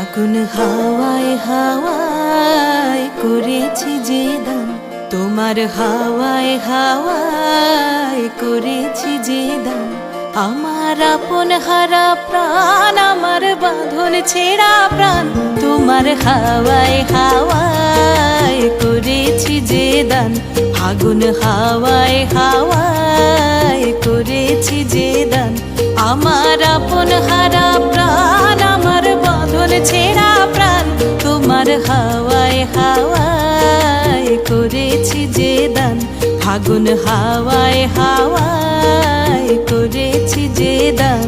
ফাগুন হাওয়ায় হাওয়ায় করেছি যে দান, তোমার হাওয়ায় হাওয়ায় করেছি যে দান। আমার আপন হারা প্রাণ, আমার বাঁধন ছেঁড়া প্রাণ, তোমার হাওয়ায় হাওয়ায় করেছি যে দান। ফাগুন হাওয়ায় হাওয়ায় করেছি যে দান। আমার আপন হারা প্রাণ, আমার বাঁধন ছেঁড়া প্রাণ, তোমার হাওয়ায় হাওয়ায় করেছি যে দান। ফাগুন হাওয়ায় হাওয়ায় করেছি যে দান।